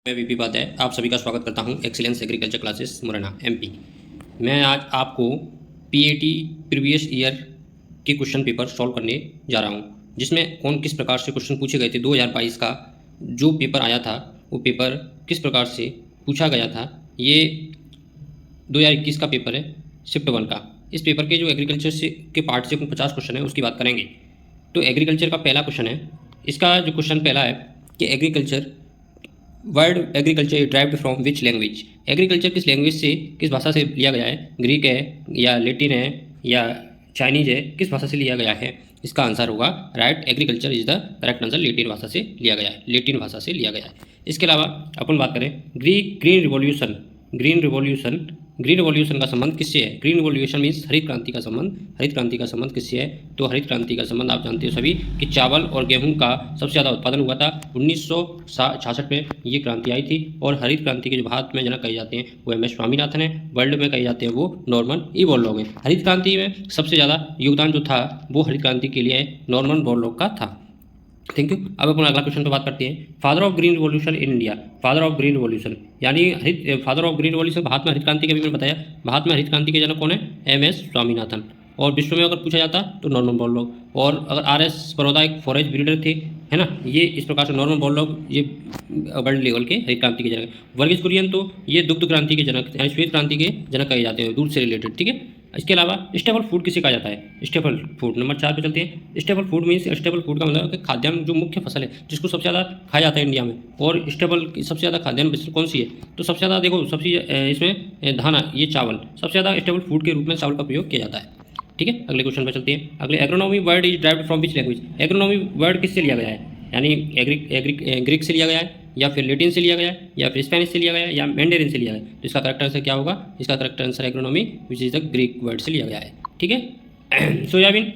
मैं वीपी उपाध्याय आप सभी का स्वागत करता हूं excellence agriculture classes Morena MP. मैं आज आपको पीएटी प्रीवियस ईयर के क्वेश्चन पेपर सॉल्व करने जा रहा हूं, जिसमें कौन किस प्रकार से क्वेश्चन पूछे गए थे। 2022 का जो पेपर आया था वो पेपर किस प्रकार से पूछा गया था। ये 2021 का पेपर है शिफ्ट 1 का। इस पेपर के जो एग्रीकल्चर से के पार्ट से 50 क्वेश्चन है उसकी बात करेंगे। तो एग्रीकल्चर का पहला क्वेश्चन है। इसका जो क्वेश्चन पहला है कि agriculture word agriculture derived from which language. Agriculture किस लैंग्वेज से, किस भाषा से लिया गया है। ग्रीक है या लेटिन है या चाइनीज है, किस भाषा से लिया गया है। इसका आंसर होगा right, agriculture is the correct answer. Latin भाषा से लिया गया है, लेटिन भाषा से लिया गया है। इसके अलावा अपन बात करें ग्रीन रिवॉल्यूशन। ग्रीन रिवॉल्यूशन का संबंध किससे है। ग्रीन रिवॉल्यूशन मीन्स हरित क्रांति का संबंध। हरित क्रांति का संबंध किससे है। तो हरित क्रांति का संबंध आप जानते हो सभी कि चावल और गेहूं का सबसे ज़्यादा उत्पादन हुआ था 1966 में ये क्रांति आई थी। और हरित क्रांति के जो भारत में जनक कहे जाते हैं वो एम एस स्वामीनाथन है, वर्ल्ड में कहे जाते हैं वो नॉर्मन बोरलॉग है। हरित क्रांति में सबसे ज़्यादा योगदान जो था वो हरित क्रांति के लिए नॉर्मन बोरलॉग का था। Thank you. अब अपन अगला क्वेश्चन पर बात करते हैं। Father of green revolution in India. Father of green revolution यानी father of green revolution Bharat में हरित क्रांति के भी मैंने बताया। भारत में हरित क्रांति के जनक कौन है, एम एस स्वामीनाथन। और विश्व में अगर पूछा जाता तो नॉर्मन बोरलॉग। और अगर आर एस बड़ौदा एक फॉरेस्ट ब्रीडर थे, है ना। ये इस प्रकार से नॉर्मन बोरलॉग ये वर्ल्ड लेवल के हरित क्रांति के जनक। वर्गीस कुरियन तो ये दुग्ध क्रांति के जनक यानी श्वेत क्रांति के जनक कहे जाते हैं, दूध से रिलेटेड। ठीक है। इसके अलावा स्टेबल फूड किसे कहा जाता है। स्टेबल फूड नंबर 4 पे चलते हैं। Stable food means stable food का मतलब है खाद्यान्न जो मुख्य फसल है जिसको सबसे ज़्यादा खाया जाता है इंडिया में। और स्टेबल सबसे ज़्यादा खाद्यान्न फसल कौन सी है। तो सबसे ज़्यादा देखो सबसे इसमें धाना ये चावल सबसे ज़्यादा स्टेबल फूड के रूप में चावल का प्रयोग किया जाता है। ठीक है। अगले क्वेश्चन पर चलते हैं। अगले agronomy word is derived from which language. Agronomy word किससे लिया गया है, यानी ग्रीक से लिया गया है या फिर लेटिन से लिया गया है या फिर स्पेनिश से लिया गया है या मैंडेरिन से लिया गया है। तो इसका करेक्ट आंसर क्या होगा। इसका correct answer agronomy which is the Greek word से लिया गया है। ठीक है। Soybean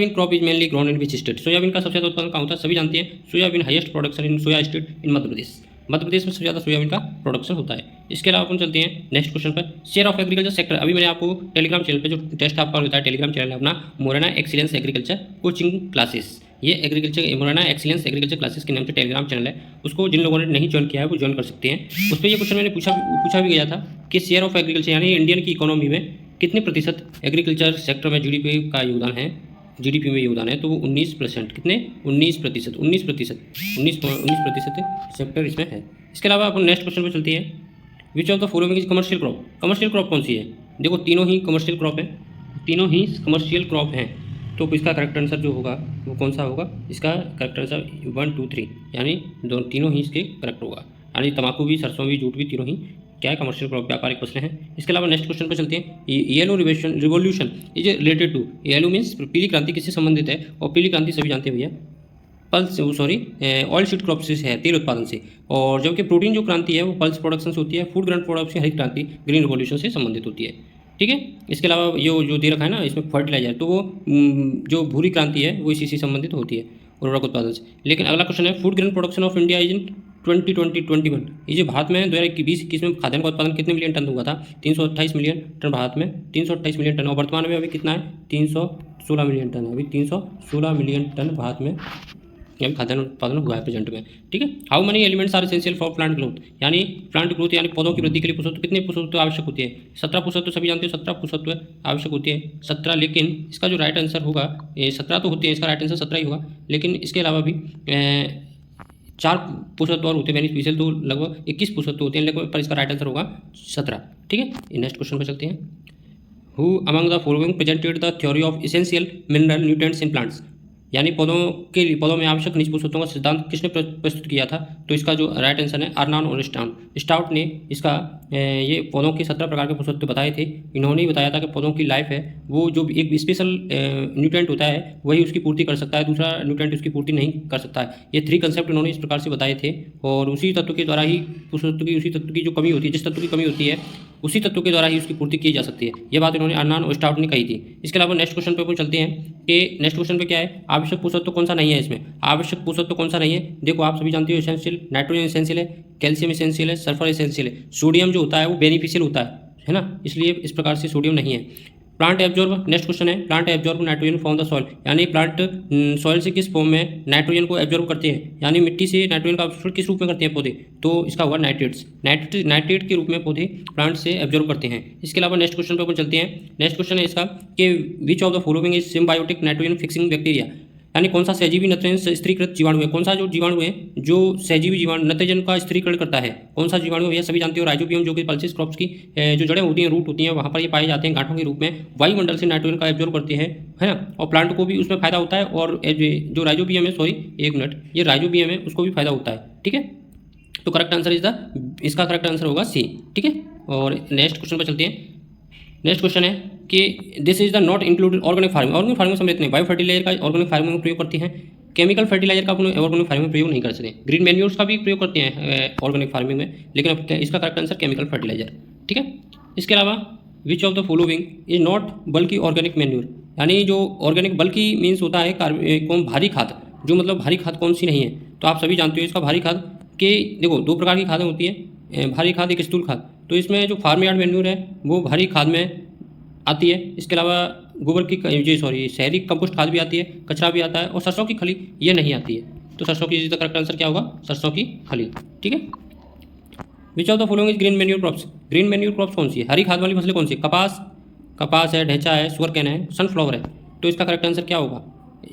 crop is mainly grown in which state. Soybean का सबसे ज़्यादा उत्पादन कहाँ होता है, सभी जानते हैं। Soybean highest production in soya state in Madhya Pradesh. Madhya Pradesh में सबसे ज़्यादा सोयाबीन का प्रोडक्शन होता है। इसके अलावा अपन चलते हैं नेक्स्ट क्वेश्चन पर। Share of agriculture sector. अभी मैंने आपको टेलीग्राम चैनल पे जो टेस्ट आपका होता है, टेलीग्राम चैनल है अपना Morena excellence agriculture coaching classes. ये agriculture Morena excellence agriculture classes के नाम से टेलीग्राम चैनल है। उसको जिन लोगों ने नहीं ज्वाइन किया है वो ज्वाइन कर सकते हैं। उस पर ये क्वेश्चन मैंने पूछा भी गया था कि शेयर ऑफ एग्रीकल्चर यानी इंडियन की इकोनॉमी में कितने प्रतिशत एग्रीकल्चर सेक्टर में जीडीपी का योगदान है, जीडीपी में योगदान है। तो वो 19%। कितने 19%। 19% सेक्टर इसमें है। इसके अलावा अपन नेक्स्ट क्वेश्चन पर चलते हैं। Which of the following is commercial crop. Commercial crop कौन सी है। देखो तीनों ही कमर्शियल क्रॉप है, तीनों ही कमर्शियल क्रॉप हैं। तो इसका करेक्ट आंसर जो होगा वो कौन सा होगा। इसका करेक्ट आंसर 1 2 3 यानी तीनों ही इसके करेक्ट होगा। यानी तंबाकू भी, सरसों भी, जूट भी, तीनों ही क्या है कमर्शियल क्रॉप व्यापारिक फसलें हैं। इसके अलावा नेक्स्ट क्वेश्चन पर चलते हैं। Yellow revolution is related to. Yellow means पीली क्रांति किससे संबंधित है। और पीली क्रांति सभी जानते हैं भैया पल्स ऑयल सीड क्रॉप से है, तेल उत्पादन से। और जबकि प्रोटीन जो क्रांति है वो पल्स प्रोडक्शन से होती है। फूड ग्रेन प्रोडक्ट से हरित क्रांति ग्रीन रिवॉल्यूशन से संबंधित होती है। ठीक है। इसके अलावा जो दे रखा है ना इसमें फर्टिलाइजर, तो वो जो भूरी क्रांति है वो इसी से संबंधित होती है उर्वरक उत्पादन से। लेकिन अगला क्वेश्चन है food grain production of India is in 2020-21। ये जो भारत में 2020-21 में खाद्यान्न का उत्पादन कितने मिलियन टन हुआ था। 328 मिलियन टन भारत में, 328 मिलियन टन। और वर्तमान में अभी कितना है 316 मिलियन टन है। अभी 316 मिलियन टन भारत में अभी खाद्यान्न उत्पादन हुआ है प्रेजेंट में। ठीक है। How many elements are essential for plant growth. यानी प्लांट ग्रोथ यानी पौधों की वृद्धि के लिए पोषक तत्व कितने पोषक तत्व आवश्यक होती है। 17 पोषक तत्व सभी जानते हो, 17 पोषक तत्व आवश्यक होती है 17। लेकिन इसका जो राइट आंसर होगा 17 तो होते हैं, इसका राइट आंसर 17 ही होगा। लेकिन इसके अलावा भी 4 पोषक तत्व और होते हैं बेनिफिशियल, तो लगभग 21 पोषक तत्व होते हैं लगभग, पर इसका राइट आंसर होगा 17। ठीक है। नेक्स्ट क्वेश्चन पर चलते हैं। Who among the following presented the theory of essential mineral nutrients in plants. यानी पौधों में आवश्यक खनिज पोषक तत्वों का सिद्धांत किसने प्रस्तुत किया था। तो इसका जो राइट आंसर है अर्नान और स्टाउट ने इसका ये पौधों के 17 प्रकार के पोषक तत्व बताए थे। इन्होंने ही बताया था कि पौधों की लाइफ है वो जो एक स्पेशल न्यूट्रिएंट होता है वही उसकी पूर्ति कर सकता है, दूसरा न्यूट्रिएंट उसकी पूर्ति नहीं कर सकता है। ये 3 कंसेप्ट इन्होंने इस प्रकार से बताए थे। और उसी तत्व के द्वारा ही उसी तत्व की जो कमी होती है, जिस तत्व की कमी होती है उसी तत्व के द्वारा ही उसकी पूर्ति की जा सकती है। ये बात इन्होंने अर्नान और स्टाउट ने कही थी। इसके अलावा नेक्स्ट क्वेश्चन पे अपन चलते हैं कि नेक्स्ट क्वेश्चन पे क्या है, आवश्यक पोषक तो कौन सा नहीं है इसमें। आवश्यक पोषक तो कौन सा नहीं है, देखो आप सभी जानते हो एसेंशियल नाइट्रोजन एसेंशियल है, कैल्शियम एसेंशियल है, सल्फर एसेंशियल है। सोडियम जो होता है वो बेनिफिशियल होता है ना, इसलिए इस प्रकार से सोडियम नहीं है। प्लांट एब्जॉर्ब, नेक्स्ट क्वेश्चन है plant absorb nitrogen from the soil, यानी प्लांट सॉइल से किस फॉर्म में नाइट्रोजन को एब्जॉर्ब करते हैं, यानी मिट्टी से नाइट्रोजन का अब्जॉर्ब किस रूप में करते हैं पौधे, तो इसका होगा नाइट्रेट्स। नाइट्रेट के रूप में पौधे प्लांट से एब्जॉर्ब करते हैं। इसके अलावा नेक्स्ट क्वेश्चन पर अपन चलते हैं। नेक्स्ट क्वेश्चन है इसका कि which of the following is symbiotic nitrogen fixing bacteria, यानी कौन सा सहजीवी नाइट्रोजन स्थिरीकृत जीवाणु है, कौन सा जो जीवाणु है जो सहजीवी जीवाणु नाइट्रोजन का स्थिरीकरण करता है, कौन सा जीवाणु है, यह सभी जानते हो। राइजोबियम, जो कि पल्सिस क्रॉप्स की जो जड़ें होती हैं, रूट होती हैं, वहाँ पर ये पाए जाते हैं गांठों के रूप में, वायुमंडल से नाइट्रोजन का एब्जॉर्ब करते हैं, है ना, और प्लांट को भी उसमें फायदा होता है। और जो राइजोबियम है, सॉरी एक मिनट, ये राइजोबियम है, उसको भी फायदा होता है, ठीक है। तो करेक्ट आंसर इसका करेक्ट आंसर होगा सी, ठीक है। और नेक्स्ट क्वेश्चन पर चलते हैं। नेक्स्ट क्वेश्चन है कि this is the not included organic farming, organic farming सम्मिलित नहीं, बायो फर्टिलाइजर का ऑर्गेनिक फार्मिंग में प्रयोग करते हैं, केमिकल फर्टिलाइजर का अपने ऑर्गेनिक फार्मिंग में प्रयोग नहीं कर सकते, ग्रीन मैन्योर्स का भी प्रयोग करते हैं ऑर्गेनिक फार्मिंग में, लेकिन अब इसका करेक्ट आंसर केमिकल फर्टिलाइजर, ठीक है। इसके अलावा which of the following is not बल्कि ऑर्गेनिक मैन्योर, यानी जो ऑर्गेनिक बल्कि मीन्स होता है कौन भारी खाद, जो मतलब भारी खाद कौन सी नहीं है, तो आप सभी जानते हो इसका भारी खाद के देखो दो प्रकार की खादें होती हैं, भारी खाद एक स्थूल खाद, तो इसमें जो फार्म यार्ड मैन्योर है वो भारी खाद में आती है। इसके अलावा गोबर की शहरी कंपोस्ट खाद भी आती है, कचरा भी आता है, और सरसों की खली ये नहीं आती है, तो सरसों की करेक्ट आंसर क्या होगा, सरसों की खली, ठीक है। Which of the following is green manure crops, green manure crops कौन सी है, हरी खाद वाली फसलें कौन सी, कपास है, ढेंचा है, शुगर कैन है, सनफ्लावर है, तो इसका करेक्ट आंसर क्या होगा,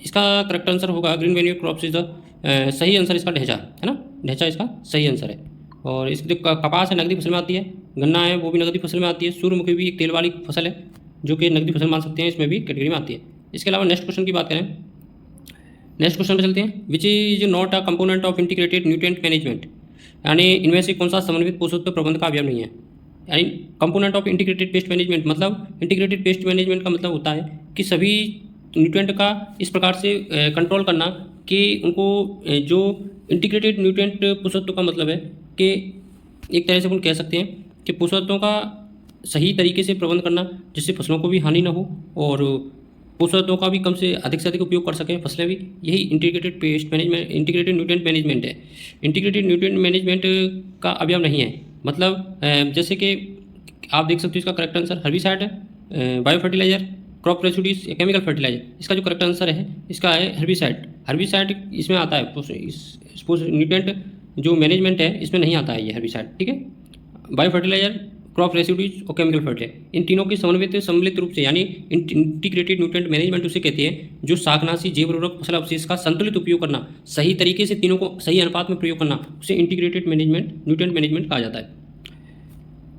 इसका करेक्ट आंसर होगा green manure crops is the सही आंसर इसका ढेंचा है ना, ढेंचा इसका सही आंसर है। और इस जो कपास है नकदी फसल में आती है, गन्ना है वो भी नकदी फसल में आती है, सूर्यमुखी भी एक तेल वाली फसल है जो कि नकदी फसल मान सकते हैं, इसमें भी कैटेगरी में आती है। इसके अलावा नेक्स्ट क्वेश्चन की बात करें, नेक्स्ट क्वेश्चन पे चलते हैं। Which is not a component of integrated nutrient management, यानी इनमें से कौन सा समन्वित पोषक तत्व प्रबंधन का अभियान नहीं है, यानी component of integrated pest management, मतलब इंटीग्रेटेड पेस्ट मैनेजमेंट का मतलब होता है कि सभी न्यूट्रिएंट का इस प्रकार से कंट्रोल करना कि उनको जो इंटीग्रेटेड न्यूट्रिएंट पोषक तत्व का मतलब है कि एक तरह से अपन कह सकते हैं कि पोषक तत्वों का सही तरीके से प्रबंध करना जिससे फसलों को भी हानि ना हो और पोषक तत्वों का भी कम से अधिक उपयोग कर सकें फसलें भी, यही integrated pest management, integrated nutrient management है। इंटीग्रेटेड न्यूट्रिएंट मैनेजमेंट का अभियान नहीं है, मतलब जैसे कि आप देख सकते हो इसका करेक्ट आंसर हर्बिसाइड है, बायो फर्टिलाइजर, क्रॉप रेसिड्यूज या केमिकल फर्टिलाइजर, इसका जो करेक्ट आंसर है इसका है हर्बिसाइड। हर्बिसाइड इसमें आता है, न्यूट्रिएंट जो मैनेजमेंट है इसमें नहीं आता है ये हर्बिसाइड, ठीक है। बायो फर्टिलाइजर, क्रॉप रेसिड्यूज और केमिकल फर्टिलाइजर, इन तीनों की समन्वित सम्मिलित रूप से यानी इंटीग्रेटेड न्यूट्रिएंट मैनेजमेंट उसे कहते हैं जो शाकनाशी जैव उर्वरक फसल अवशेष का संतुलित उपयोग करना, सही तरीके से तीनों को सही अनुपात में प्रयोग करना, उसे इंटीग्रेटेड मैनेजमेंट न्यूट्रिएंट मैनेजमेंट कहा जाता है।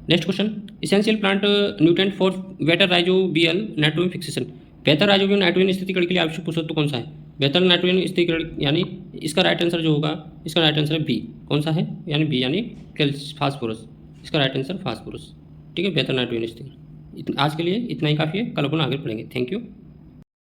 Next question, essential plant nutrient for better rhizobial nitrogen fixation, बेहतर राइजोबियल नाइट्रोजन स्थिरीकरण के लिए आवश्यक पोषक तत्व कौन सा है, बेहतर नाइट्रोजन स्थिरीकरण, यानी इसका राइट आंसर जो होगा, इसका राइट आंसर है बी, कौन सा है, यानी बी यानी फास्फोरस, इसका राइट आंसर फास्फोरस, ठीक है, बेहतर नाइट्रोजन स्थिरीकरण। आज के लिए इतना ही काफ़ी है, कल अपन आगे पढ़ेंगे। Thank you.